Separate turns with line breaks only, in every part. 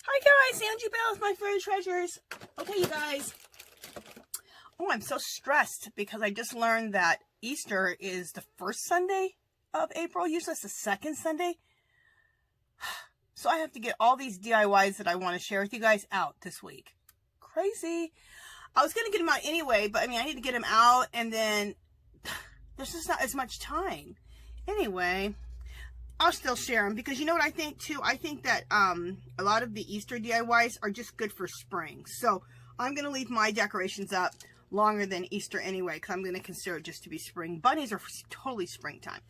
Hi guys, Angie Bell with my fairy treasures. Okay, you guys. Oh, I'm so stressed because I just learned that Easter is the first Sunday of April. Usually it's the second Sunday. So I have to get all these DIYs that I want to share with you guys out this week. Crazy. I was going to get them out anyway, but I mean, I need to get them out and then there's just not as much time. Anyway, I'll still share them because you know what I think too? I think that a lot of the Easter DIYs are just good for spring. So I'm going to leave my decorations up longer than Easter anyway because I'm going to consider it just to be spring. Bunnies are totally springtime.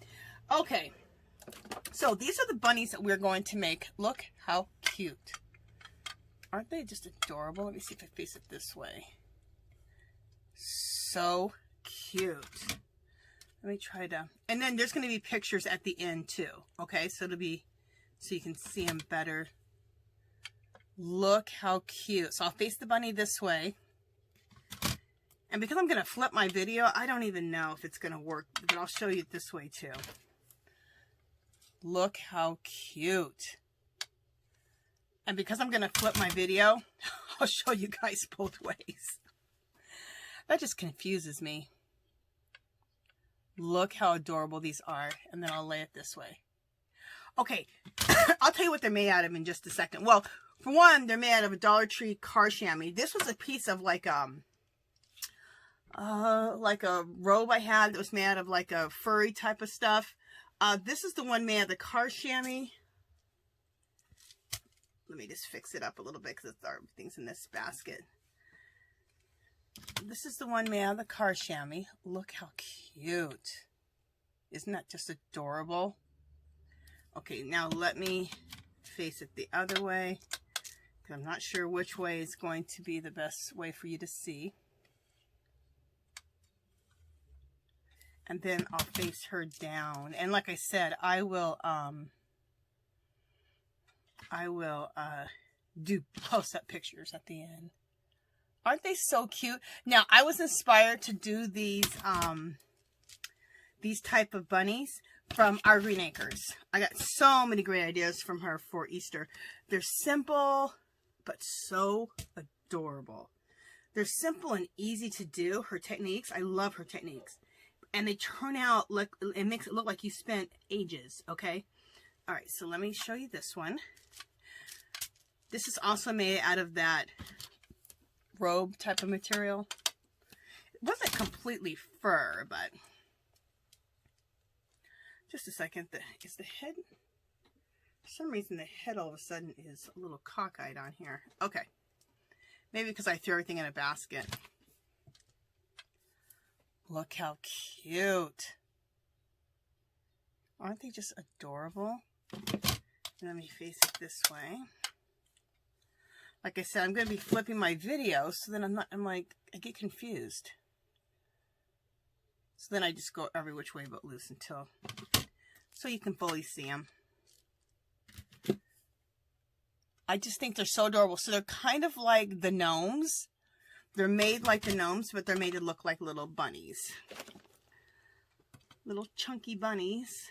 Okay, so these are the bunnies that we're going to make. Look how cute. Aren't they just adorable? Let me see if I face it this way. So cute. Let me try to, and then there's going to be pictures at the end too. Okay, so it'll be, so you can see them better. Look how cute. So I'll face the bunny this way. And because I'm going to flip my video, I don't even know if it's going to work, but I'll show you it this way too. Look how cute. And because I'm going to flip my video, I'll show you guys both ways. That just confuses me. Look how adorable these are. And then I'll lay it this way. Okay, I'll tell you what they're made out of in just a second. Well, for one, they're made out of a Dollar Tree car chamois. This was a piece of like a robe I had that was made out of like a furry type of stuff. This is the one made out of the car chamois. Let me just fix it up a little bit because everything's in this basket. This is the one made out of the car chamois. Look how cute. Isn't that just adorable? Okay, now let me face it the other way because I'm not sure which way is going to be the best way for you to see. And then I'll face her down. And like I said, I will do close-up pictures at the end. Aren't they so cute? Now, I was inspired to do these type of bunnies from our Green Acres. I got so many great ideas from her for Easter. They're simple, but so adorable. They're simple and easy to do. Her techniques, I love her techniques. And they turn out, like, it makes it look like you spent ages, okay? All right, so let me show you this one. This is also made out of that robe type of material. It wasn't completely fur, but just a second. Is the head, for some reason the head all of a sudden is a little cockeyed on here. Okay, maybe because I threw everything in a basket. Look how cute. Aren't they just adorable? Let me face it this way. Like I said, I'm going to be flipping my video, so then I get confused. So then I just go every which way but loose until, so you can fully see them. I just think they're so adorable. So they're kind of like the gnomes. They're made like the gnomes, but they're made to look like little bunnies. Little chunky bunnies.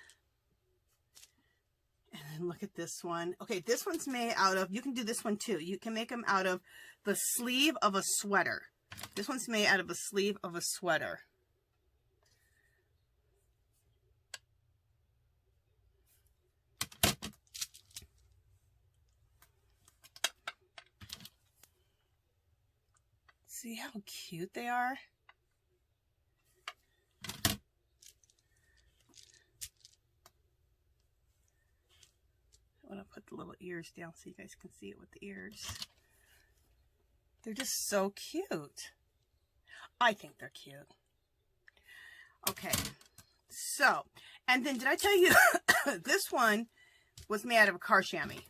And then look at this one. Okay, this one's made out of, you can do this one too. You can make them out of the sleeve of a sweater. This one's made out of the sleeve of a sweater. See how cute they are? I want to put the little ears down so you guys can see it with the ears. They're just so cute. I think they're cute. Okay, so, and then did I tell you this one was made out of a car chamois.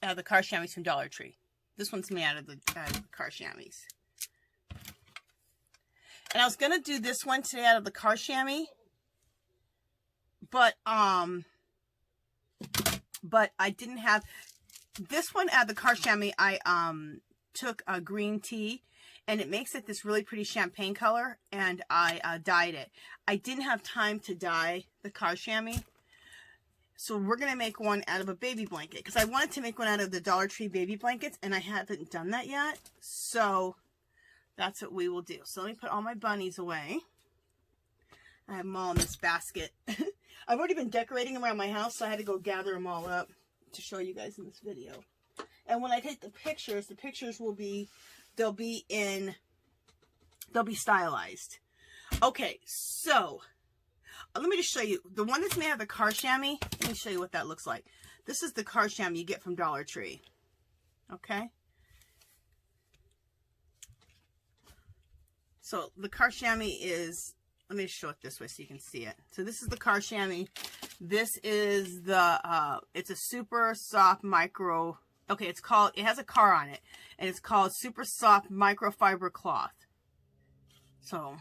Out of the car chamois from Dollar Tree. This one's made out of the car chamois. And I was going to do this one today out of the car chamois. But I didn't have this one out of the car chamois. I took a green tea and it makes it this really pretty champagne color, and I dyed it. I didn't have time to dye the car chamois, So we're going to make one out of a baby blanket, because I wanted to make one out of the Dollar Tree baby blankets, and I haven't done that yet. So that's what we will do. So let me put all my bunnies away. I have them all in this basket. I've already been decorating them around my house, so I had to go gather them all up to show you guys in this video. And when I take the pictures will be, they'll be stylized. Okay, so let me just show you. The one that's made out of the car chamois, let me show you what that looks like. This is the car chamois you get from Dollar Tree. Okay. So the car chamois is, let me show it this way so you can see it. So this is the car chamois. This is the, it's a super soft micro, okay, it's called, it has a car on it, and it's called super soft microfiber cloth. So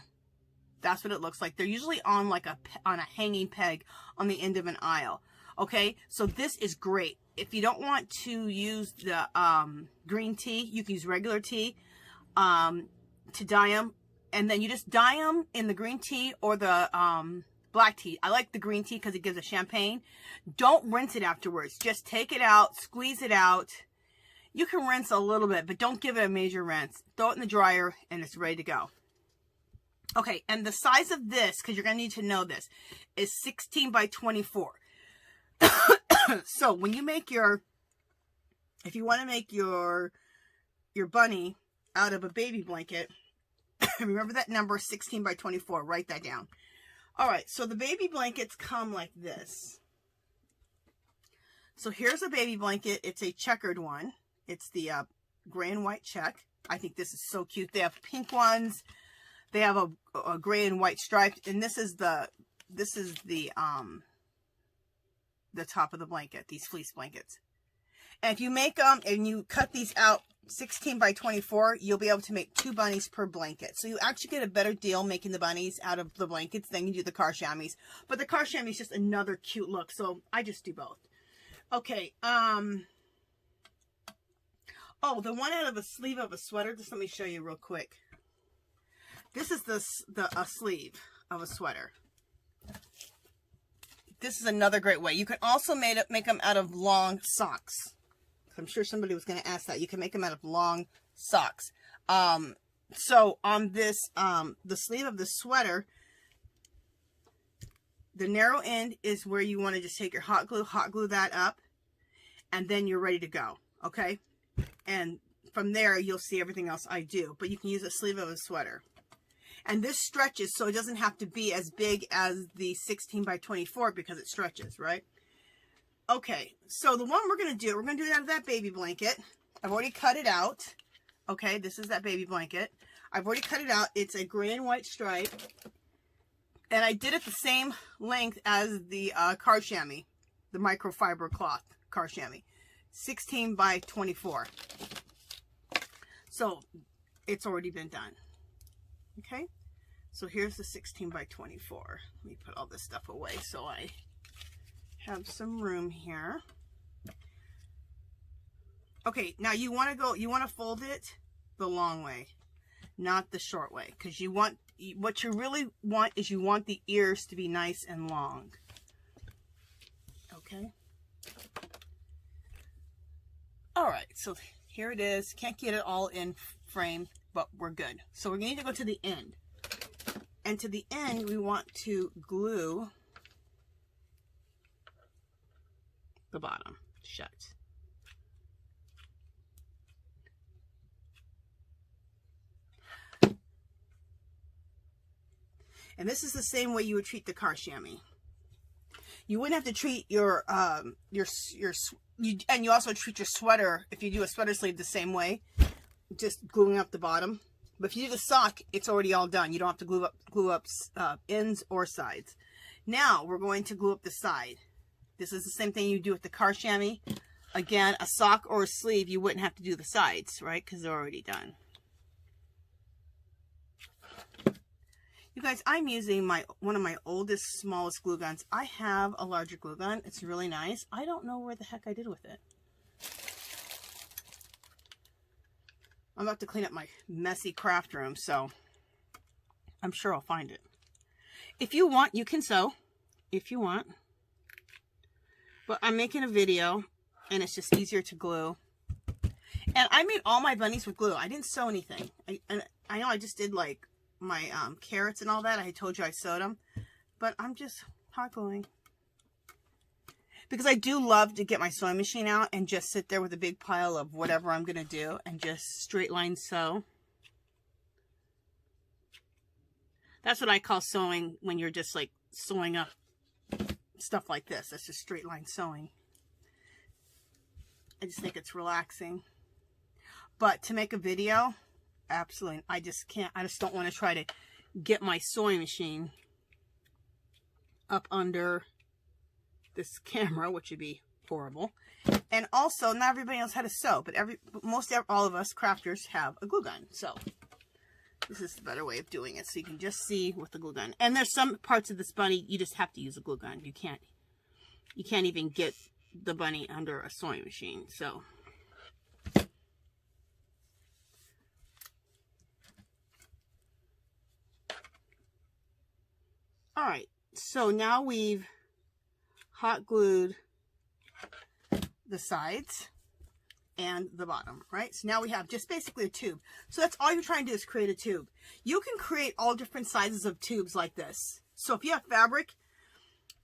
that's what it looks like. They're usually on like on a hanging peg on the end of an aisle. Okay, so this is great. If you don't want to use the green tea, you can use regular tea to dye them. And then you just dye them in the green tea or the black tea. I like the green tea because it gives a champagne. Don't rinse it afterwards. Just take it out, squeeze it out. You can rinse a little bit, but don't give it a major rinse. Throw it in the dryer and it's ready to go. Okay, and the size of this, because you're going to need to know this, is 16 by 24. So when you make if you want to make your bunny out of a baby blanket, remember that number, 16 by 24. Write that down. All right, so the baby blankets come like this. So here's a baby blanket. It's a checkered one. It's the gray and white check. I think this is so cute. They have pink ones. They have a gray and white stripe, and this is the top of the blanket. These fleece blankets. And if you make them and you cut these out 16 by 24, you'll be able to make 2 bunnies per blanket. So you actually get a better deal making the bunnies out of the blankets than you do the car chamois. But the car chamois is just another cute look, so I just do both. Okay, oh, the one out of a sleeve of a sweater, just let me show you real quick. This is a sleeve of a sweater. This is another great way. You can also make them out of long socks. I'm sure somebody was going to ask that. You can make them out of long socks. So on this, the sleeve of the sweater, the narrow end is where you want to just take your hot glue that up, and then you're ready to go. Okay. And from there, you'll see everything else I do, but you can use a sleeve of a sweater. And this stretches, so it doesn't have to be as big as the 16 by 24 because it stretches, right? Okay, so the one we're going to do it out of that baby blanket. I've already cut it out. Okay, this is that baby blanket. I've already cut it out. It's a gray and white stripe. And I did it the same length as the car chamois, the microfiber cloth car chamois. 16 by 24. So it's already been done. Okay, so here's the 16 by 24. Let me put all this stuff away so I have some room here. Okay, now you want to fold it the long way, not the short way, because what you really want is you want the ears to be nice and long. Okay. All right, so here it is. Can't get it all in frame, but we're good. So we're going to need to go to the end. And to the end, we want to glue the bottom shut. And this is the same way you would treat the car chamois. You wouldn't have to treat your and you also treat your sweater, if you do a sweater sleeve, the same way, just gluing up the bottom. But if you do the sock, it's already all done. You don't have to glue up ends or sides. Now we're going to glue up the side. This is the same thing you do with the car chamois. Again, a sock or a sleeve, you wouldn't have to do the sides, right? Because they're already done. You guys, I'm using one of my oldest, smallest glue guns. I have a larger glue gun. It's really nice. I don't know where the heck I did with it. I'm about to clean up my messy craft room, so I'm sure I'll find it. If you want, you can sew. If you want. But I'm making a video, and it's just easier to glue. And I made all my bunnies with glue. I didn't sew anything. I know I just did like my carrots and all that. I told you I sewed them. But I'm just hot gluing. Because I do love to get my sewing machine out and just sit there with a big pile of whatever I'm going to do and just straight line sew. That's what I call sewing when you're just like sewing up stuff like this. That's just straight line sewing. I just think it's relaxing. But to make a video, absolutely, I just can't. I just don't want to try to get my sewing machine up under this camera, which would be horrible. And also, not everybody knows how to sew, but all of us crafters have a glue gun. So this is the better way of doing it, so you can just see with the glue gun. And there's some parts of this bunny you just have to use a glue gun. You can't even get the bunny under a sewing machine. So all right, so now we've hot glued the sides and the bottom, right? So now we have just basically a tube. So that's all you're trying to do is create a tube. You can create all different sizes of tubes like this. So if you have fabric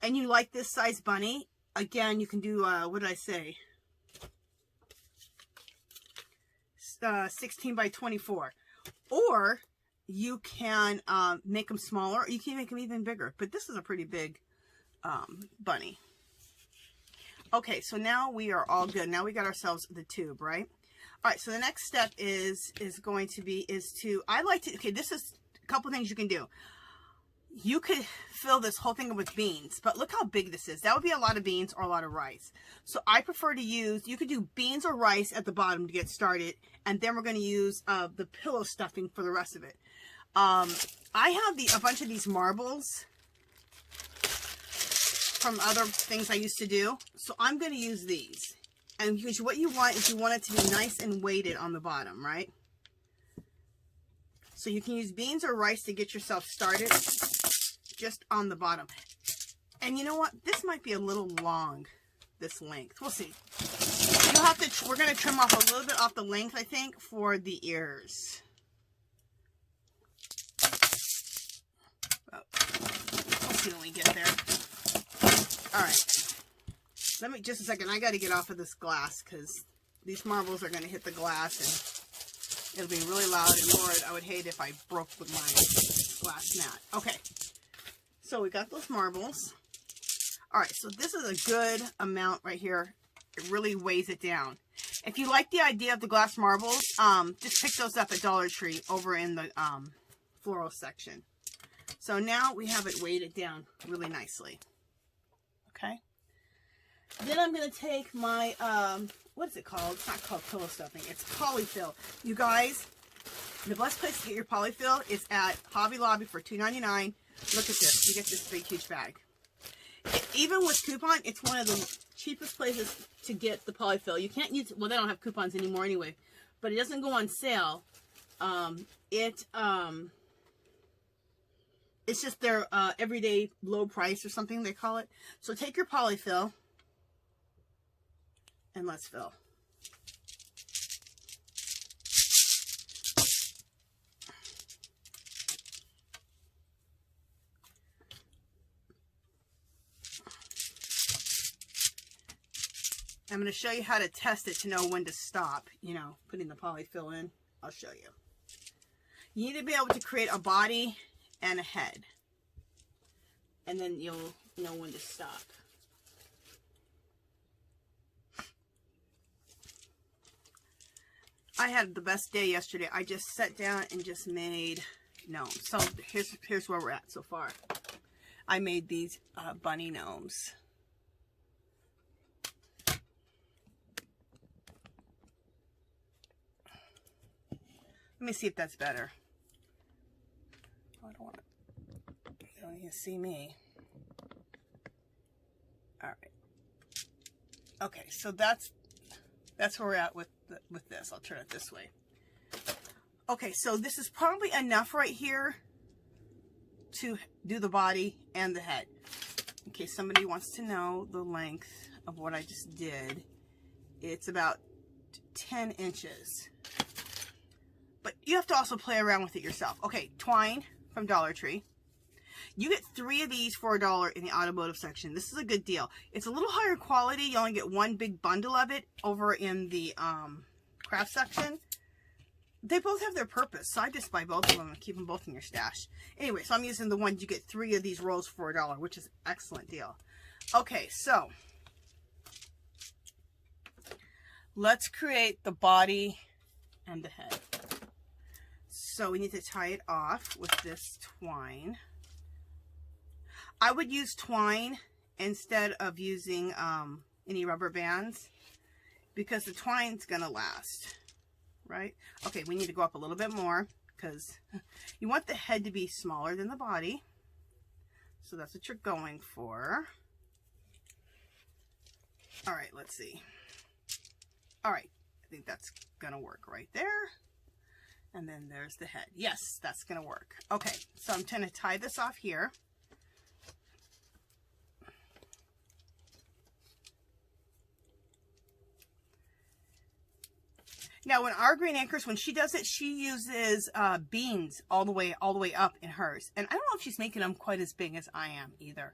and you like this size bunny, again, you can do, what did I say? 16 by 24. Or you can make them smaller. Or you can make them even bigger. But this is a pretty big bunny. Okay, so now we are all good. Now we got ourselves the tube, right? All right, so the next step is going to be, I like to, okay, this is a couple things you can do. You could fill this whole thing with beans, but look how big this is. That would be a lot of beans or a lot of rice. So I prefer to use, you could do beans or rice at the bottom to get started, and then we're going to use the pillow stuffing for the rest of it. I have a bunch of these marbles from other things I used to do. So I'm going to use these. And because what you want is you want it to be nice and weighted on the bottom, right? So you can use beans or rice to get yourself started just on the bottom. And you know what? This might be a little long, this length. We'll see. You'll have to, we're going to trim off a little bit off the length, I think, for the ears. We'll see when we get there. All right, let me, just a second, I got to get off of this glass because these marbles are going to hit the glass and it'll be really loud, and Lord, I would hate if I broke with my glass mat. Okay, so we got those marbles. All right, so this is a good amount right here. It really weighs it down. If you like the idea of the glass marbles, just pick those up at Dollar Tree over in the floral section. So now we have it weighted down really nicely. Okay. Then I'm going to take my, what is it called? It's not called pillow stuffing. It's Polyfill. You guys, the best place to get your Polyfill is at Hobby Lobby for $2.99. Look at this. You get this big, huge bag. Even with coupon, it's one of the cheapest places to get the Polyfill. You can't use, well, they don't have coupons anymore anyway, but it doesn't go on sale. It's just their everyday low price or something they call it. So take your Polyfill and let's fill. I'm going to show you how to test it to know when to stop, you know, putting the Polyfill in. I'll show you. You need to be able to create a body and a head, and then you'll know when to stop. I had the best day yesterday. I just sat down and just made gnomes. So here's where we're at so far. I made these bunny gnomes. Let me see if that's better. I don't want to, you don't even see me. All right. Okay, so that's where we're at with this. I'll turn it this way. Okay, so this is probably enough right here to do the body and the head. in case somebody wants to know the length of what I just did, it's about 10 inches. But you have to also play around with it yourself. Okay, twine from Dollar Tree. You get 3 of these for $1 in the automotive section. This is a good deal. It's a little higher quality. You only get one big bundle of it over in the craft section. They both have their purpose, so I just buy both of them and keep them both in your stash. Anyway, so I'm using the one you get 3 of these rolls for $1, which is an excellent deal. Okay, so let's create the body and the head. So we need to tie it off with this twine. I would use twine instead of using any rubber bands because the twine's gonna last, right? Okay, we need to go up a little bit more because you want the head to be smaller than the body. So that's what you're going for. All right, let's see. All right, I think that's gonna work right there. And then there's the head. Yes, that's gonna work. Okay, so I'm gonna tie this off here. Now, when our green anchors, when she does it, she uses beans all the way up in hers. And I don't know if she's making them quite as big as I am either.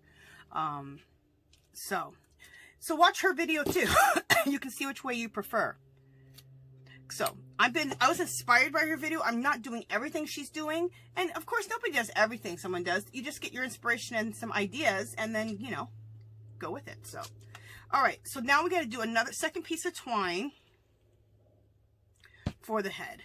So watch her video too. You can see which way you prefer. So I was inspired by her video. I'm not doing everything she's doing. And of course, nobody does everything someone does. You just get your inspiration and some ideas and then, you know, go with it. So, all right. So now we got to do another second piece of twine for the head.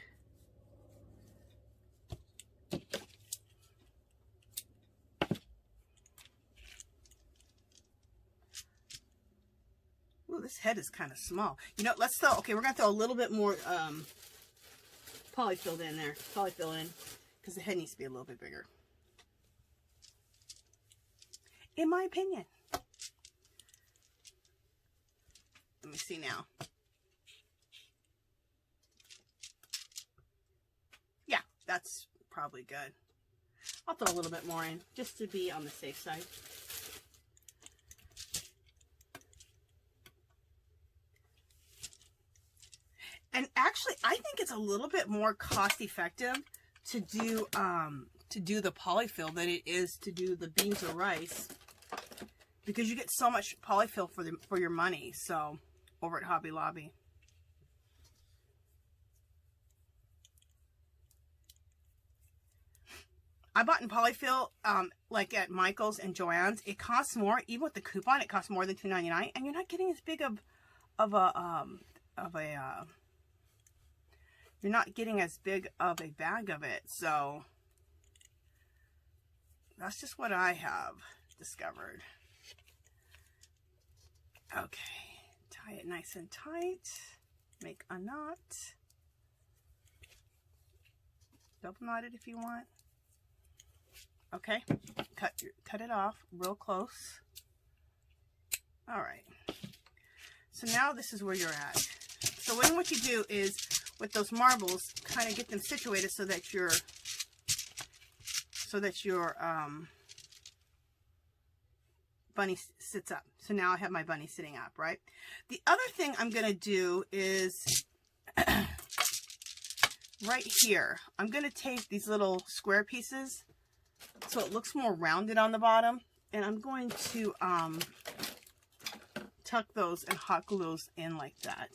Ooh, this head is kind of small. You know, let's throw, okay, we're going to throw a little bit more polyfill in there. Polyfill in, because the head needs to be a little bit bigger. In my opinion. Let me see now. Yeah, that's probably good. I'll throw a little bit more in, just to be on the safe side. And actually, I think it's a little bit more cost effective to do the polyfill than it is to do the beans or rice, because you get so much polyfill for your money. So over at Hobby Lobby. I bought in polyfill like at Michael's and Joann's. It costs more, even with the coupon. It costs more than $2.99, and you're not getting as big you're not getting as big of a bag of it. So that's just what I have discovered. Okay, tie it nice and tight. Make a knot. Double knot it if you want. Okay, cut it off real close. All right. So now this is where you're at. So then what you do is, with those marbles, kind of get them situated so that your bunny sits up. So now I have my bunny sitting up, right? The other thing I'm going to do is right here, I'm going to take these little square pieces so it looks more rounded on the bottom, and I'm going to tuck those and hot glue those in like that.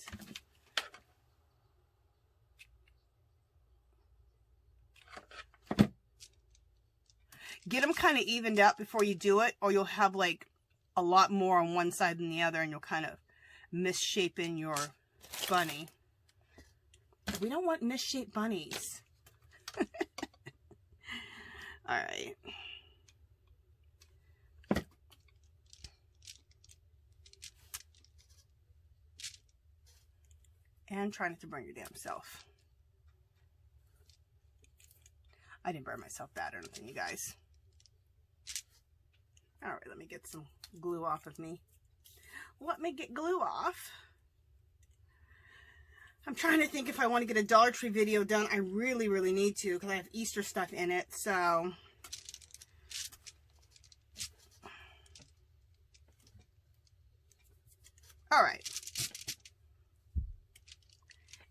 Get them kind of evened up before you do it, or you'll have like a lot more on one side than the other, and you'll kind of misshapen your bunny. We don't want misshaped bunnies. All right. And try not to burn your damn self. I didn't burn myself bad or anything, you guys. All right, let me get some glue off of me. Let me get glue off. I'm trying to think if I want to get a Dollar Tree video done. I really, really need to, because I have Easter stuff in it. So All right.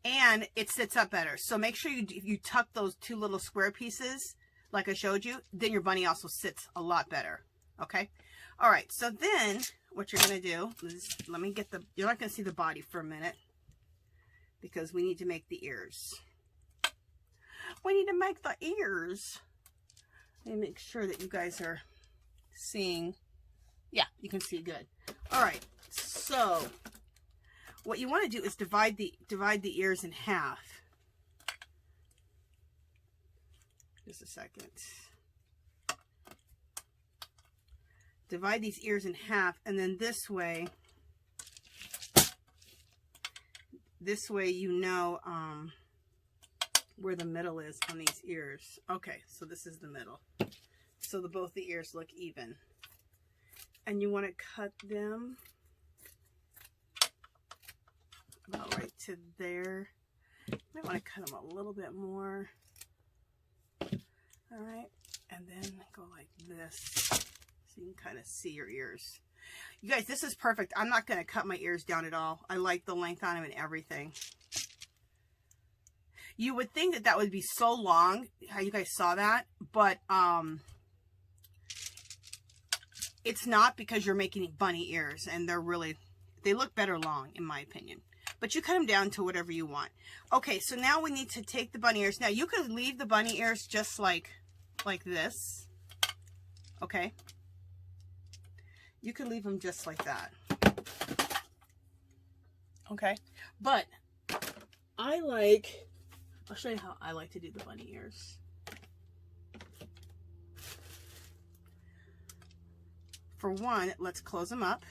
And it sits up better. So make sure you tuck those two little square pieces like I showed you. Then your bunny also sits a lot better. Okay. All right. So then what you're going to do is, let me get the, you're not going to see the body for a minute because we need to make the ears. We need to make the ears. Let me make sure that you guys are seeing. Yeah, you can see good. All right. So what you want to do is divide the ears in half. Just a second. Divide these ears in half, and then this way you know where the middle is on these ears. Okay, so this is the middle. So both the ears look even. And you want to cut them about right to there. You might want to cut them a little bit more. All right, and then go like this so you can kind of see your ears. You guys, this is perfect. I'm not going to cut my ears down at all. I like the length on them and everything. You would think that that would be so long, how you guys saw that, but it's not, because you're making bunny ears and they look better long in my opinion. But you cut them down to whatever you want. Okay, so now we need to take the bunny ears. Now you could leave the bunny ears just like this. Okay. You can leave them just like that. Okay. But I'll show you how I like to do the bunny ears. For one, let's close them up.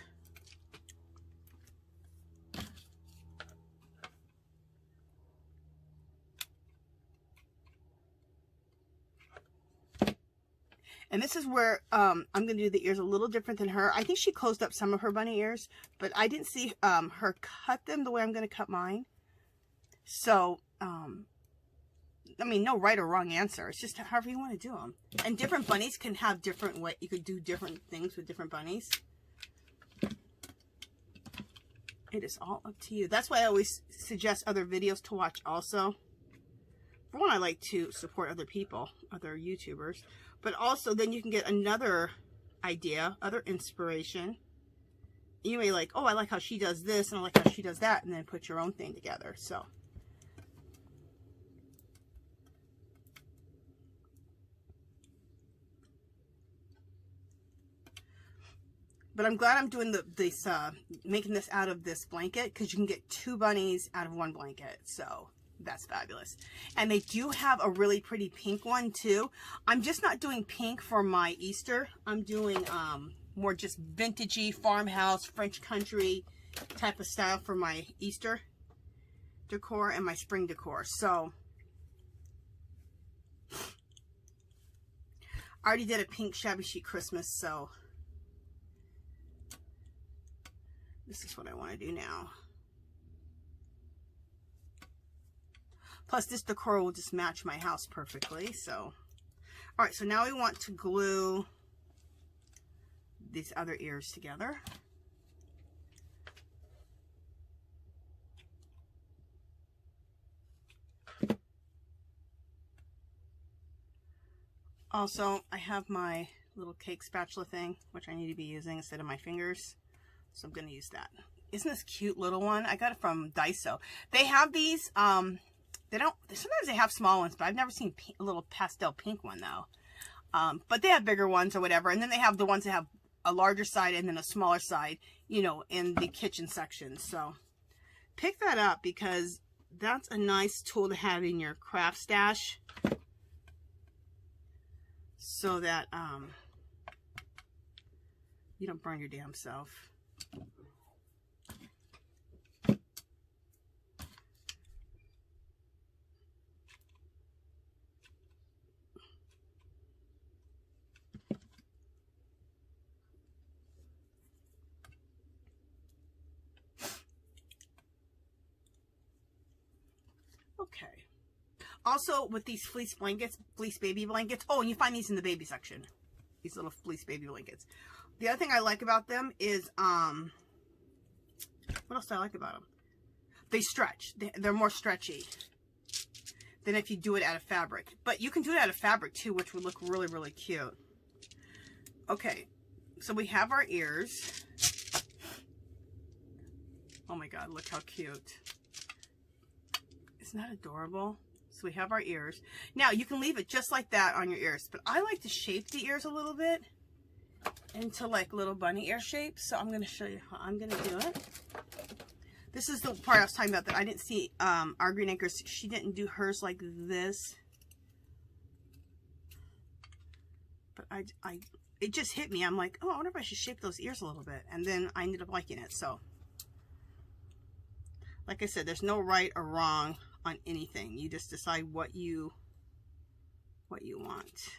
And this is where I'm going to do the ears a little different than her. I think she closed up some of her bunny ears, but I didn't see her cut them the way I'm going to cut mine. So, I mean, no right or wrong answer. It's just however you want to do them. And different bunnies can have different way. You could do different things with different bunnies. It is all up to you. That's why I always suggest other videos to watch also. For one, I like to support other people, other YouTubers. But also, then you can get another idea, other inspiration. You may like, oh, I like how she does this, and I like how she does that, and then put your own thing together. So, but I'm glad I'm doing making this out of this blanket, because you can get 2 bunnies out of 1 blanket. So that's fabulous. And they do have a really pretty pink one too. I'm just not doing pink for my Easter. I'm doing more just vintagey farmhouse French country type of style for my Easter decor and my spring decor. So I already did a pink shabby chic Christmas, so this is what I want to do now. Plus, this decor will just match my house perfectly. So, all right. So now we want to glue these other ears together. Also, I have my little cake spatula thing, which I need to be using instead of my fingers. So I'm going to use that. Isn't this cute little one? I got it from Daiso. They have these, sometimes they have small ones, but I've never seen a little pastel pink one though. But they have bigger ones or whatever. And then they have the ones that have a larger side and then a smaller side, you know, in the kitchen section. So pick that up, because that's a nice tool to have in your craft stash, so that you don't burn your damn self. Okay. Also, with these fleece blankets, fleece baby blankets. Oh, and you find these in the baby section. These little fleece baby blankets. The other thing I like about them is, what What else do I like about them? They stretch. They're more stretchy than if you do it out of fabric. But you can do it out of fabric too, which would look really, really cute. Okay, so we have our ears. Oh my God, look how cute. Isn't that adorable? So we have our ears. Now, you can leave it just like that on your ears, but I like to shape the ears a little bit into like little bunny ear shapes. So I'm going to show you how I'm going to do it. This is the part I was talking about that I didn't see our Green Acres. She didn't do hers like this. But it just hit me. I'm like, oh, I wonder if I should shape those ears a little bit. And then I ended up liking it. So, like I said, there's no right or wrong on anything. You just decide what you want.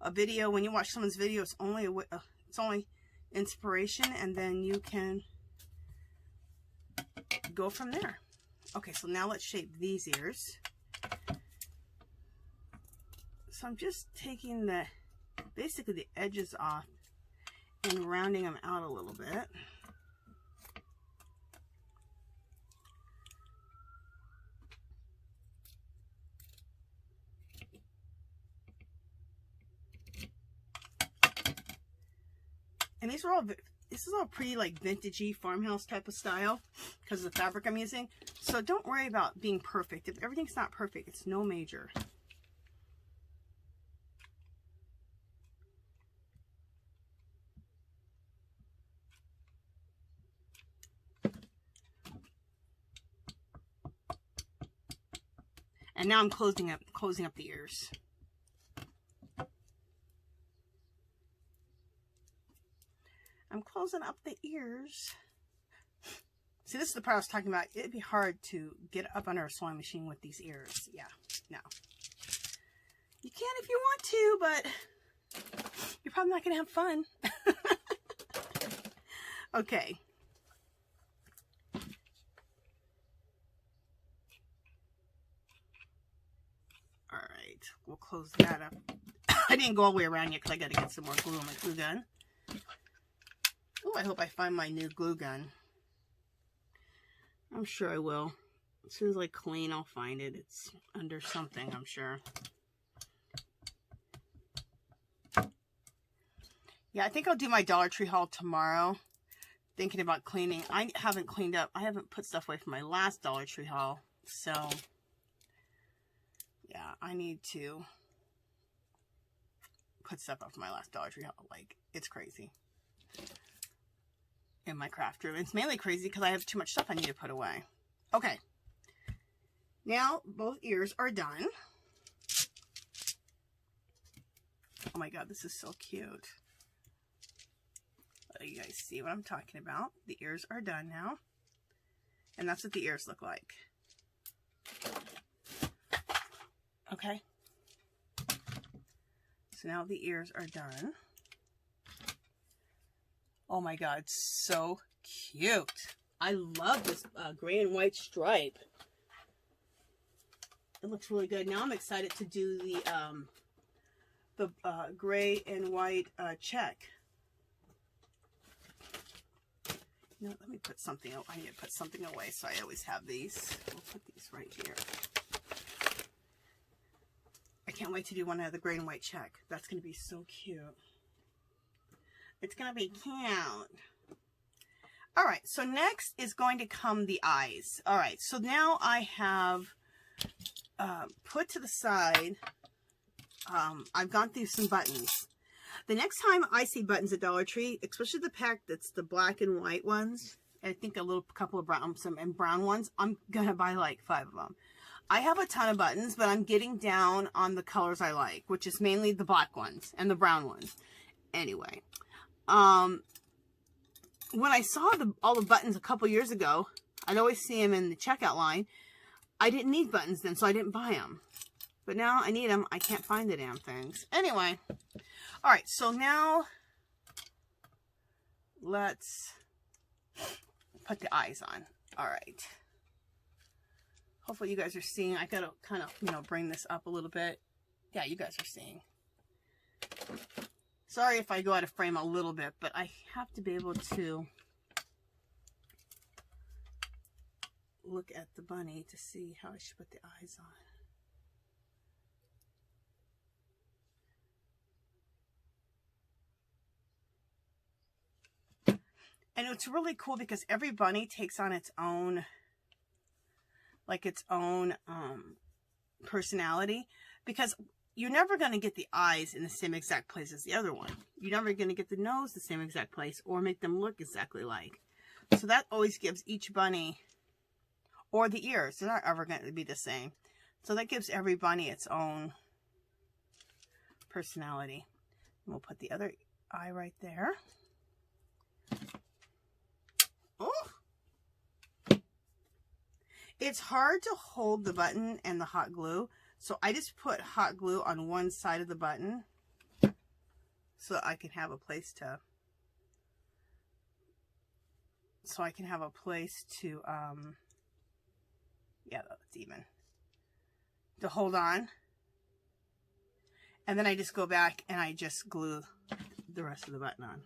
A video, when you watch someone's video, it's only inspiration, and then you can go from there. Okay, so now let's shape these ears. So I'm just taking basically the edges off and rounding them out a little bit. And this is all pretty like vintagey farmhouse type of style because of the fabric I'm using. So don't worry about being perfect. If everything's not perfect, it's no major. And now I'm closing up the ears. I'm closing up the ears. See, this is the part I was talking about. It'd be hard to get up under a sewing machine with these ears. Yeah, no. You can if you want to, but you're probably not going to have fun. Okay. All right, we'll close that up. I didn't go all the way around yet because I got to get some more glue on my glue gun. Oh, I hope I find my new glue gun. I'm sure I will. As soon as I clean, I'll find it. It's under something, I'm sure. Yeah, I think I'll do my Dollar Tree haul tomorrow. Thinking about cleaning. I haven't cleaned up. I haven't put stuff away from my last Dollar Tree haul. So, yeah, I need to put stuff up from my last Dollar Tree haul. Like, it's crazy. In my craft room. It's mainly crazy because I have too much stuff I need to put away. Okay. Now, both ears are done. Oh my God, this is so cute. Let you guys see what I'm talking about. The ears are done now. And that's what the ears look like. Okay. So now the ears are done. Oh my God, so cute. I love this gray and white stripe. It looks really good. Now I'm excited to do the gray and white check. You know, let me put something, I need to put something away, so I always have these. We'll put these right here. I can't wait to do one of the gray and white check. That's going to be so cute. It's going to be cute. All right, so next is going to come the eyes. All right, so now I have put to the side, I've gone through some buttons. The next time I see buttons at Dollar Tree, especially the pack that's the black and white ones, I think a couple of brown ones, I'm going to buy like 5 of them. I have a ton of buttons, but I'm getting down on the colors I like, which is mainly the black ones and the brown ones. Anyway. When I saw all the buttons a couple years ago, I'd always see them in the checkout line. I didn't need buttons then, so I didn't buy them. But now I need them. I can't find the damn things. Anyway. All right, so now let's put the eyes on. All right. Hopefully you guys are seeing. I gotta kind of, bring this up a little bit. Yeah, you guys are seeing. Sorry if I go out of frame a little bit, but I have to be able to look at the bunny to see how I should put the eyes on. And it's really cool because every bunny takes on its own, like its own personality, because you're never going to get the eyes in the same exact place as the other one. You're never going to get the nose the same exact place or make them look exactly like. So that always gives each bunny, or the ears, they're not ever going to be the same. So that gives every bunny its own personality. And we'll put the other eye right there. Oh! It's hard to hold the button and the hot glue. So I just put hot glue on one side of the button so I can have a place to, yeah, that's even, to hold on. And then I just go back and I just glue the rest of the button on.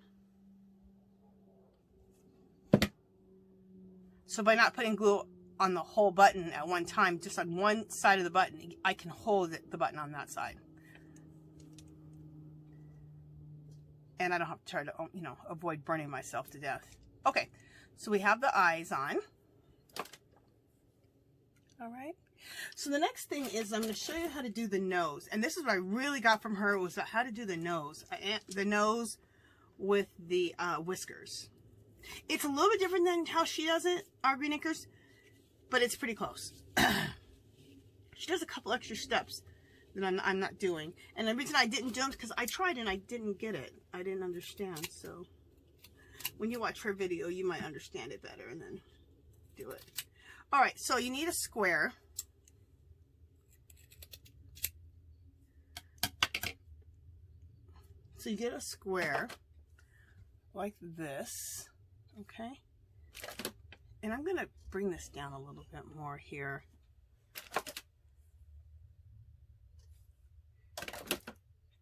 So by not putting glue on the whole button at one time, just on one side of the button, I can hold the button on that side. And I don't have to try to, you know, avoid burning myself to death. Okay, so we have the eyes on. All right. So the next thing is I'm going to show you how to do the nose. And this is what I really got from her, was how to do the nose. The nose with the whiskers. It's a little bit different than how she does it, our Green Acres, but it's pretty close. She does a couple extra steps that I'm not doing. And the reason I didn't do them is because I tried and I didn't get it. I didn't understand. So when you watch her video, you might understand it better and then do it. All right, so you need a square. So you get a square like this, okay? And I'm gonna bring this down a little bit more here.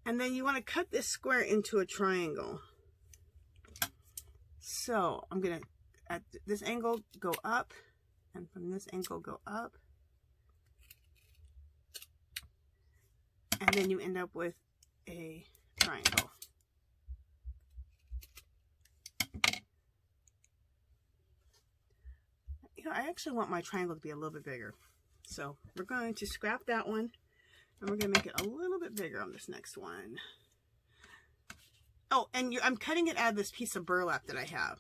And then you want to cut this square into a triangle. So I'm gonna, at this angle, go up, and from this angle go up. And then you end up with a triangle. You know, I actually want my triangle to be a little bit bigger. So we're going to scrap that one, and we're going to make it a little bit bigger on this next one. Oh, and I'm cutting it out of this piece of burlap that I have.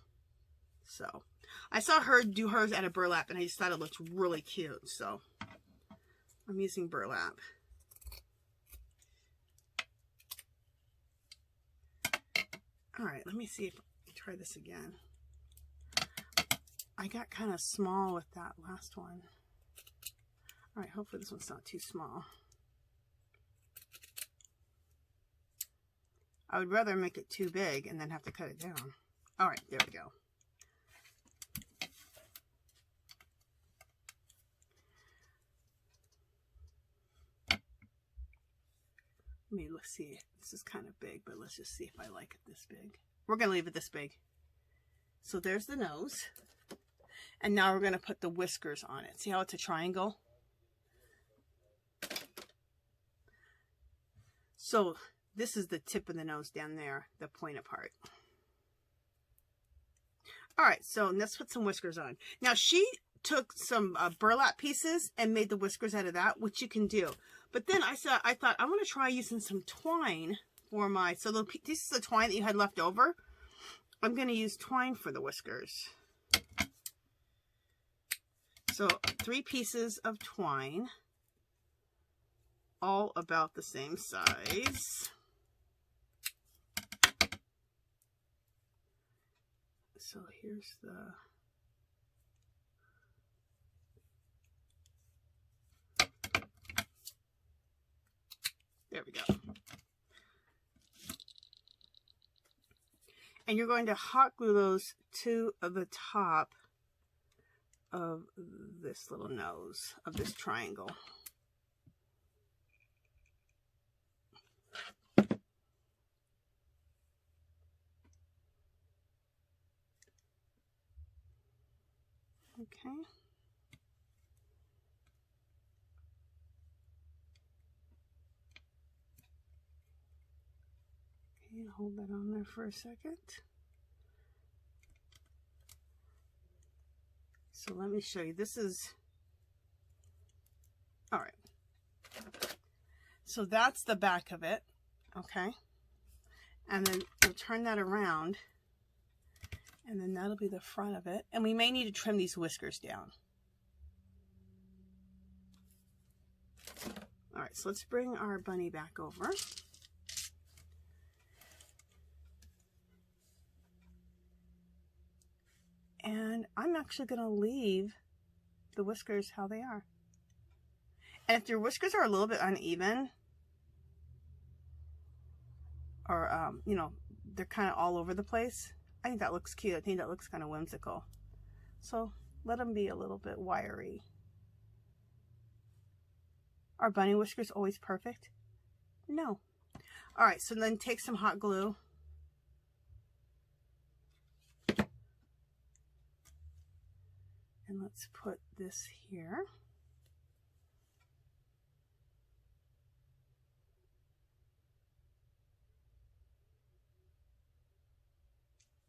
So I saw her do hers out of burlap, and I just thought it looked really cute. So I'm using burlap. All right, let me see if I can try this again. I got kind of small with that last one. All right, hopefully this one's not too small. I would rather make it too big and then have to cut it down. All right, there we go. Let's see. This is kind of big, but let's just see if I like it this big. We're going to leave it this big. So there's the nose. And now we're going to put the whiskers on it. See how it's a triangle? So this is the tip of the nose down there, the pointed part. All right, so let's put some whiskers on. Now she took some burlap pieces and made the whiskers out of that, which you can do. But then I thought I want to try using some twine for my, so this is the twine that you had left over. I'm going to use twine for the whiskers. So 3 pieces of twine, all about the same size. So here's the, there we go. And you're going to hot glue those to the top of this little nose of this triangle. Okay. Okay, hold that on there for a second. So let me show you. This is, all right. So that's the back of it, okay? And then we'll turn that around, and then that'll be the front of it. And we may need to trim these whiskers down. All right, so let's bring our bunny back over. And I'm actually going to leave the whiskers how they are. And if your whiskers are a little bit uneven, or, you know, they're kind of all over the place, I think that looks cute. I think that looks kind of whimsical. So let them be a little bit wiry. Are bunny whiskers always perfect? No. All right, so then take some hot glue. And let's put this here.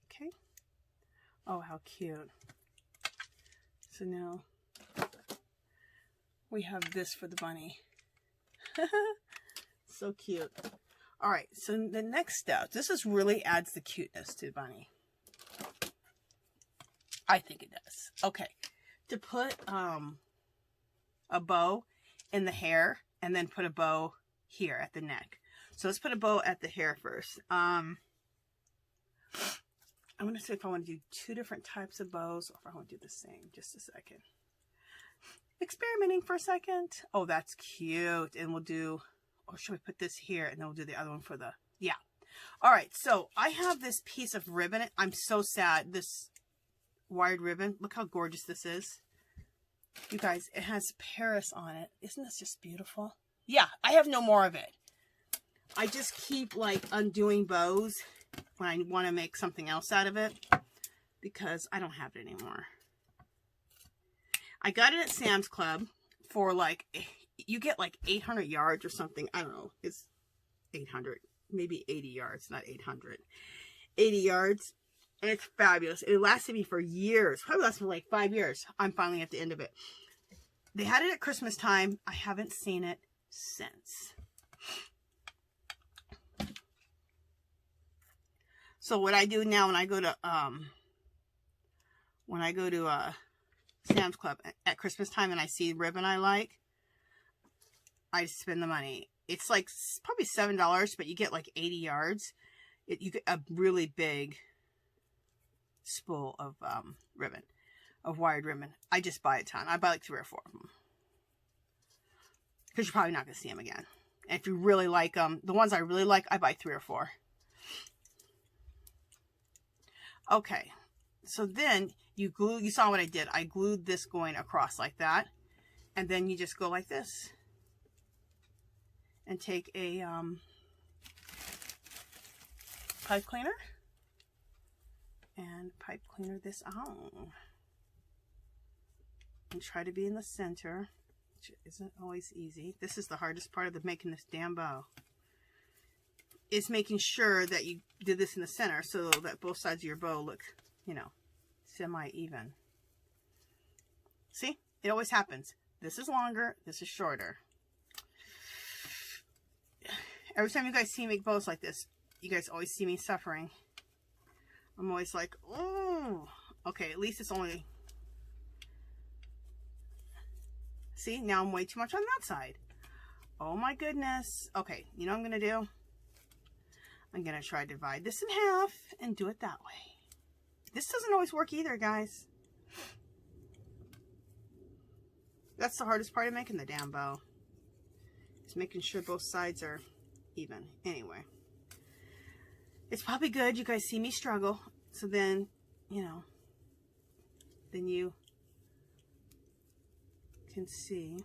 Okay. Oh, how cute. So now we have this for the bunny. So cute. All right, so the next step, this really adds the cuteness to the bunny. I think it does. Okay, to put a bow in the hair and then put a bow here at the neck. So let's put a bow at the hair first. I'm going to see if I want to do two different types of bows or if I want to do the same. Just a second. Experimenting for a second. Oh, that's cute. And we'll do, or should we put this here and then we'll do the other one for the, yeah. All right, so I have this piece of ribbon. I'm so sad. This wired ribbon. Look how gorgeous this is. You guys, it has Paris on it. Isn't this just beautiful? Yeah, I have no more of it. I just keep like undoing bows when I want to make something else out of it because I don't have it anymore. I got it at Sam's Club for like, you get like 800 yards or something. I don't know. It's 800, maybe 80 yards, not 800. 80 yards. And it's fabulous. It lasted me for years. Probably lasted me like 5 years. I'm finally at the end of it. They had it at Christmas time. I haven't seen it since. So what I do now when I go to Sam's Club at Christmas time and I see ribbon I like, I spend the money. It's like probably $7, but you get like 80 yards. You get a really big spool of ribbon, of wired ribbon. I just buy a ton. I buy like 3 or 4 of them because you're probably not going to see them again. And if you really like them, the ones I really like, I buy 3 or 4. Okay, so then you glue. You saw what I did. I glued this going across like that, and then you just go like this and take a pipe cleaner and pipe cleaner this out and try to be in the center, which isn't always easy. This is the hardest part of making this damn bow, is making sure that you did this in the center so that both sides of your bow look, you know, semi-even. See, it always happens. This is longer, this is shorter. Every time you guys see me make bows like this, you guys always see me suffering. I'm always like, oh, okay, at least it's only, see, now I'm way too much on that side. Oh my goodness. Okay, you know what I'm going to do? I'm going to try to divide this in half and do it that way. This doesn't always work either, guys. That's the hardest part of making the damn bow. Is making sure both sides are even. Anyway. It's probably good you guys see me struggle. So then, you know, then you can see.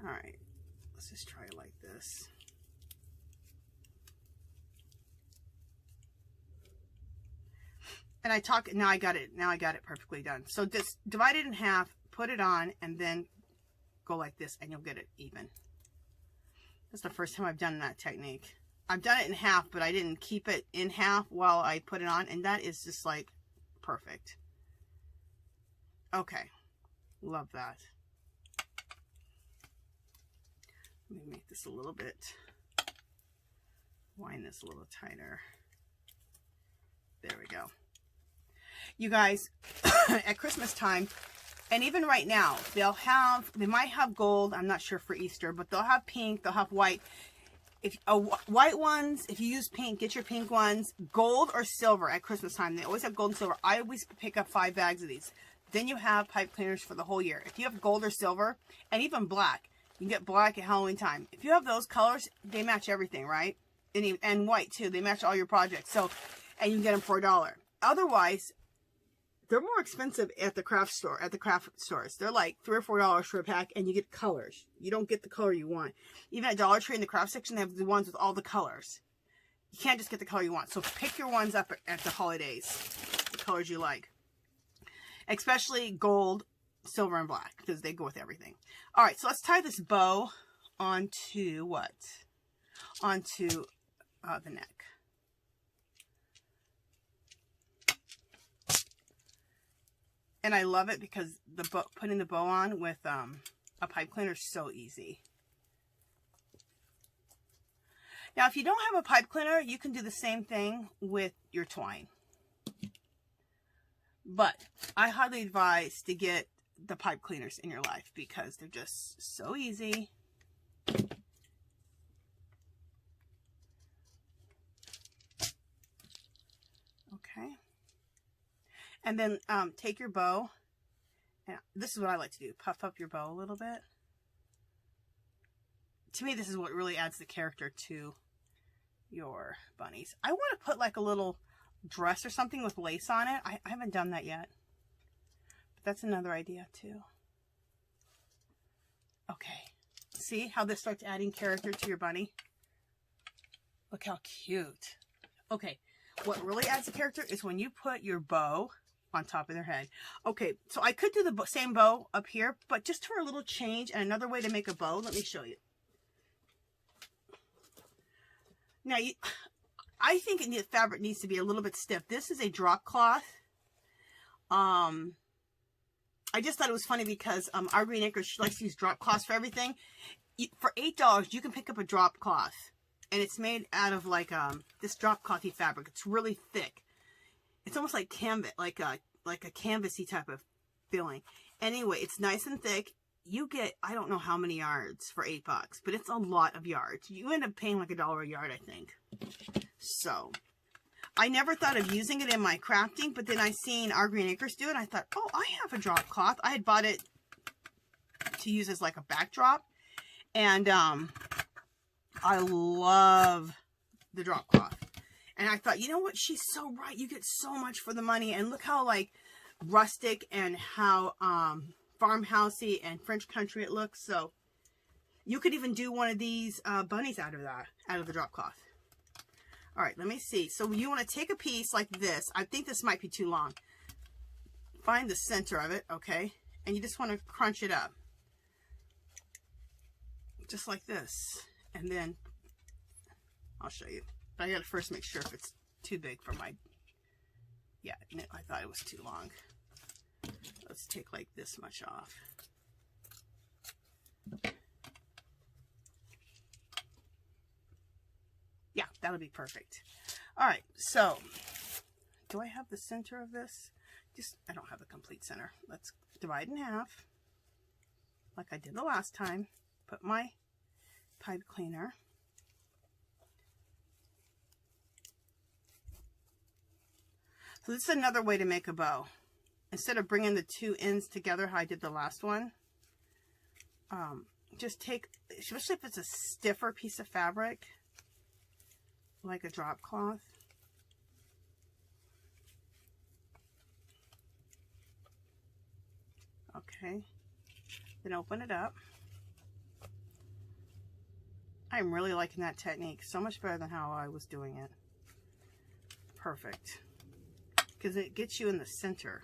All right. Let's just try it like this. And now I got it perfectly done. So just divide it in half, put it on, and then go like this, and you'll get it even. That's the first time I've done that technique. I've done it in half, but I didn't keep it in half while I put it on, and that is just like perfect. Okay, love that. Let me make this a little bit, wind this a little tighter. There we go. You guys, at Christmas time, and even right now, they might have gold. I'm not sure for Easter, but they'll have pink, they'll have white. If white ones, if you use pink, get your pink ones. Gold or silver at Christmas time. They always have gold and silver. I always pick up 5 bags of these. Then you have pipe cleaners for the whole year. If you have gold or silver, and even black, you can get black at Halloween time. If you have those colors, they match everything, right? And white too. They match all your projects. So, and you can get them for $1. Otherwise, they're more expensive at the craft stores. They're like $3 or $4 for a pack, and you get colors. You don't get the color you want. Even at Dollar Tree in the craft section, they have the ones with all the colors. You can't just get the color you want. So pick your ones up at the holidays, the colors you like. Especially gold, silver, and black, because they go with everything. All right, so let's tie this bow onto what? Onto the neck. And I love it because putting the bow on with a pipe cleaner is so easy. Now, if you don't have a pipe cleaner, you can do the same thing with your twine. But I highly advise to get the pipe cleaners in your life because they're just so easy. Okay. And then take your bow, and this is what I like to do. Puff up your bow a little bit. To me, this is what really adds the character to your bunnies. I want to put like a little dress or something with lace on it. I haven't done that yet. But that's another idea too. Okay. See how this starts adding character to your bunny? Look how cute. Okay. What really adds the character is when you put your bow on top of their head. Okay, so I could do the same bow up here, but just for a little change and another way to make a bow, let me show you. Now, I think the fabric needs to be a little bit stiff. This is a drop cloth. I just thought it was funny because our green acre, she likes to use drop cloths for everything. For $8, you can pick up a drop cloth, and it's made out of like this drop clothy fabric. It's really thick. It's almost like canvas, like a canvasy type of feeling. Anyway, it's nice and thick. You get, I don't know how many yards for $8, but it's a lot of yards. You end up paying like $1 a yard, I think. So, I never thought of using it in my crafting, but then I seen our Green Acres do it. I thought, oh, I have a drop cloth. I had bought it to use as like a backdrop. And I love the drop cloth. And I thought, you know what? She's so right. You get so much for the money. And look how like rustic and how farmhousey and French country it looks. So you could even do one of these bunnies out of the drop cloth. All right, let me see. So you want to take a piece like this. I think this might be too long. Find the center of it, okay? And you just want to crunch it up. Just like this. And then I'll show you. But I got to first make sure if it's too big for my... Yeah, I thought it was too long. Let's take like this much off. Yeah, that'll be perfect. All right, so do I have the center of this? I don't have the complete center. Let's divide in half like I did the last time. Put my pipe cleaner. So this is another way to make a bow. Instead of bringing the two ends together how I did the last one, just take, especially if it's a stiffer piece of fabric, like a drop cloth. Okay, then open it up. I'm really liking that technique. So much better than how I was doing it. Perfect. because it gets you in the center.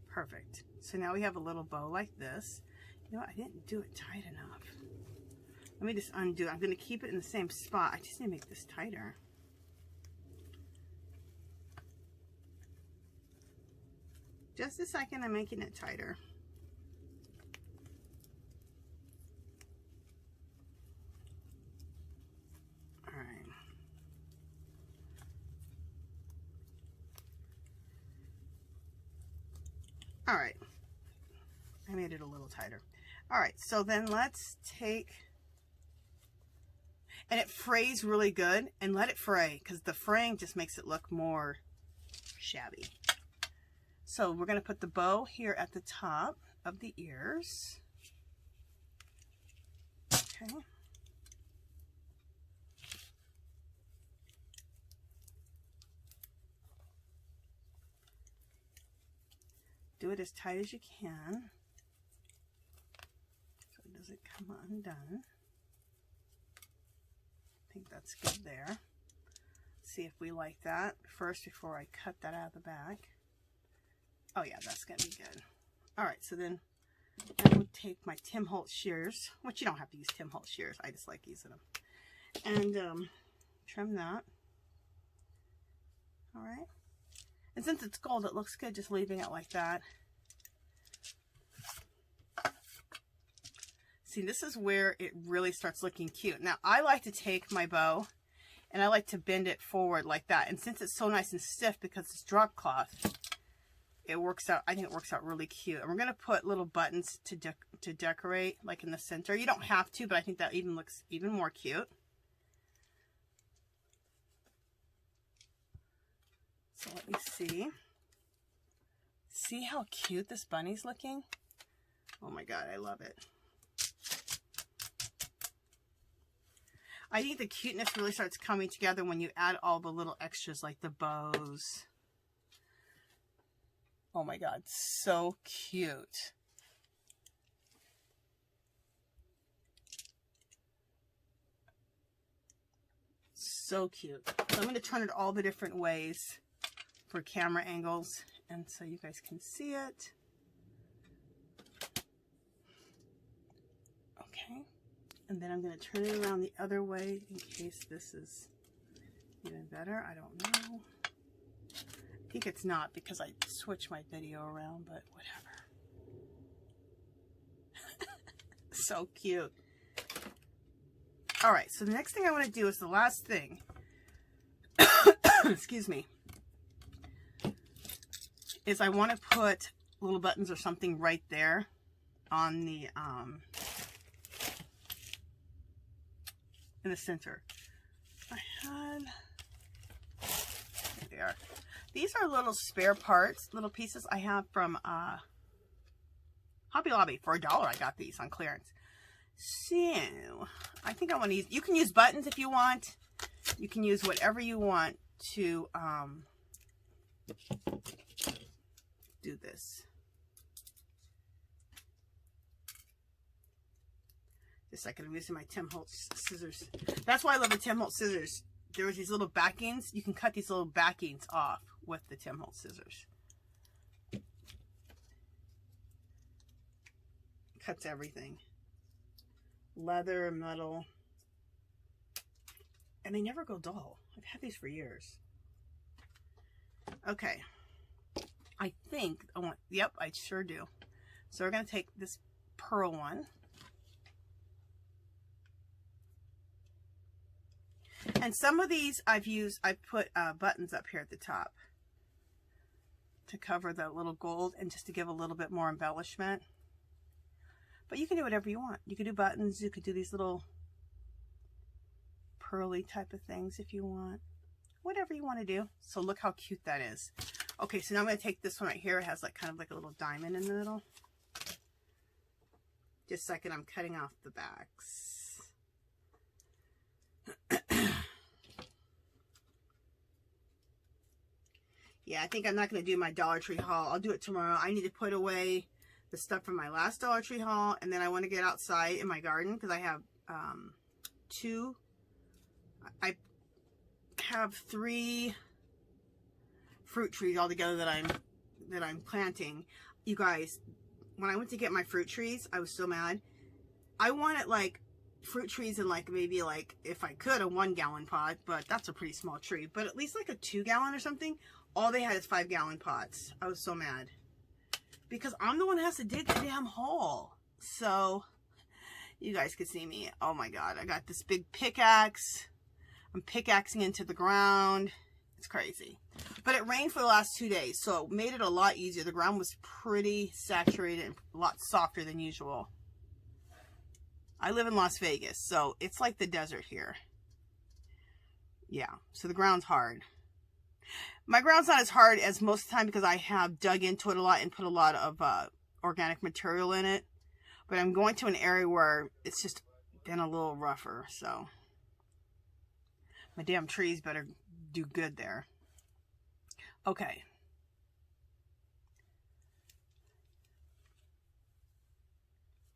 Perfect. So now we have a little bow like this. You know what? I didn't do it tight enough. Let me just undo it. I'm going to keep it in the same spot. I just need to make this tighter. Just a second, I'm making it tighter. All right. All right. I made it a little tighter. All right, so then let's take, and it frays really good, and let it fray, because the fraying just makes it look more shabby. So we're going to put the bow here at the top of the ears. Okay. Do it as tight as you can, so it doesn't come undone. I think that's good there. See if we like that first before I cut that out of the back. Oh yeah, that's gonna be good. All right, so then I will take my Tim Holtz shears, which you don't have to use Tim Holtz shears. I just like using them, and trim that. All right, and since it's gold, it looks good just leaving it like that. See, this is where it really starts looking cute. Now, I like to take my bow and I like to bend it forward like that. And since it's so nice and stiff because it's drop cloth, it works out, I think it works out really cute. And we're going to put little buttons to decorate, like in the center. You don't have to, but I think that even looks even more cute. So let me see. See how cute this bunny's looking? Oh my God, I love it. I think the cuteness really starts coming together when you add all the little extras like the bows. Oh my God, so cute. So cute. So I'm going to turn it all the different ways for camera angles, and so you guys can see it. Okay. And then I'm going to turn it around the other way in case this is even better. I don't know. I think it's not because I switched my video around, but whatever. So cute. All right, so the next thing I want to do is the last thing. Excuse me. Is I want to put little buttons or something right there on the in the center. I had, there they are. These are little spare parts, little pieces I have from Hobby Lobby. For $1 I got these on clearance. So I think I want to use, you can use buttons if you want. You can use whatever you want to do this. Just a second, I'm using my Tim Holtz scissors. That's why I love the Tim Holtz scissors. There was these little backings. You can cut these little backings off with the Tim Holtz scissors. Cuts everything. Leather, metal. And they never go dull. I've had these for years. Okay. I think I want, yep, I sure do. So we're going to take this pearl one. And some of these I've put buttons up here at the top to cover the little gold and just to give a little bit more embellishment. But you can do whatever you want. You could do buttons, you could do these little pearly type of things if you want. Whatever you want to do. So look how cute that is. Okay, so now I'm going to take this one right here. It has like kind of like a little diamond in the middle. Just a second, I'm cutting off the backs. Yeah, I think I'm not going to do my Dollar Tree haul. I'll do it tomorrow. I need to put away the stuff from my last Dollar Tree haul, and then I want to get outside in my garden because I have I have 3 fruit trees all together that I'm planting. You guys, when I went to get my fruit trees, I was so mad. I wanted like fruit trees in like maybe like, if I could, a 1 gallon pot, but that's a pretty small tree. But at least like a 2 gallon or something. All they had is 5 gallon pots. I was so mad because I'm the one that has to dig the damn hole. So you guys could see me. Oh my God, I got this big pickaxe. I'm pickaxing into the ground. It's crazy. But it rained for the last 2 days, so it made it a lot easier. The ground was pretty saturated and a lot softer than usual. I live in Las Vegas, so it's like the desert here. Yeah, so the ground's hard. My ground's not as hard as most of the time because I have dug into it a lot and put a lot of organic material in it. But I'm going to an area where it's just been a little rougher, so my damn trees better do good there. Okay.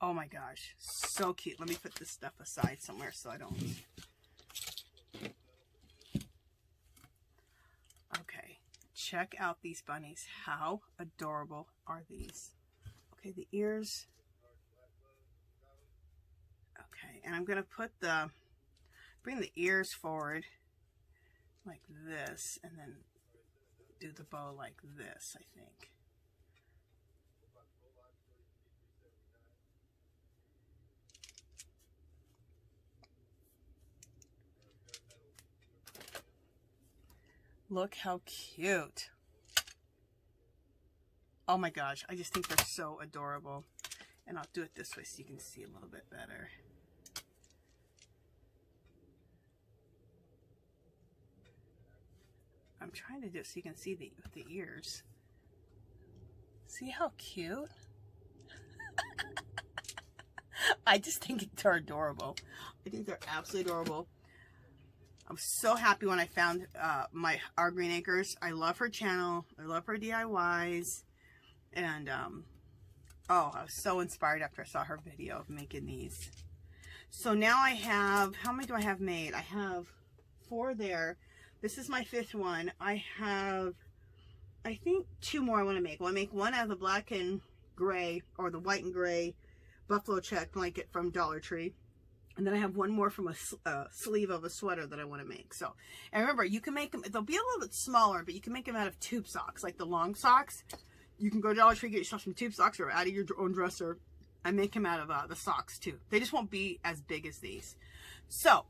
Oh my gosh, so cute. Let me put this stuff aside somewhere so I don't. Okay, check out these bunnies. How adorable are these? Okay, the ears. Okay, and I'm gonna put bring the ears forward like this, and then do the bow like this, I think. Look how cute. Oh my gosh, I just think they're so adorable. And I'll do it this way so you can see a little bit better. I'm trying to do it so you can see the ears. See how cute? I just think they're adorable. I think they're absolutely adorable. I'm so happy when I found our Green Acres. I love her channel. I love her DIYs. And, oh, I was so inspired after I saw her video of making these. So now I have, how many do I have made? I have 4 there. This is my 5th one. I have, I think 2 more I want to make. I want to make one out of the black and gray, or the white and gray buffalo check blanket from Dollar Tree. And then I have one more from a sleeve of a sweater that I want to make. So, and remember, you can make them, they'll be a little bit smaller, but you can make them out of tube socks, like the long socks. You can go to Dollar Tree, get yourself some tube socks or out of your own dresser. I make them out of the socks too. They just won't be as big as these. So,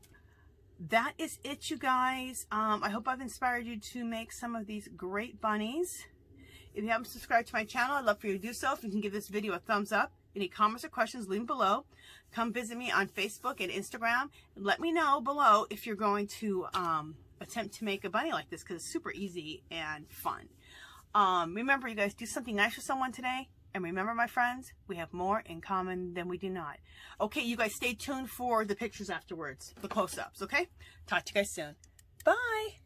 that is it, you guys. I hope I've inspired you to make some of these great bunnies. If you haven't subscribed to my channel, I'd love for you to do so. If you can give this video a thumbs up. Any comments or questions, leave them below. Come visit me on Facebook and Instagram. Let me know below if you're going to attempt to make a bunny like this, because it's super easy and fun. Remember, you guys, do something nice for someone today. And remember, my friends, we have more in common than we do not. Okay, you guys, stay tuned for the pictures afterwards, the close-ups, okay? Talk to you guys soon. Bye!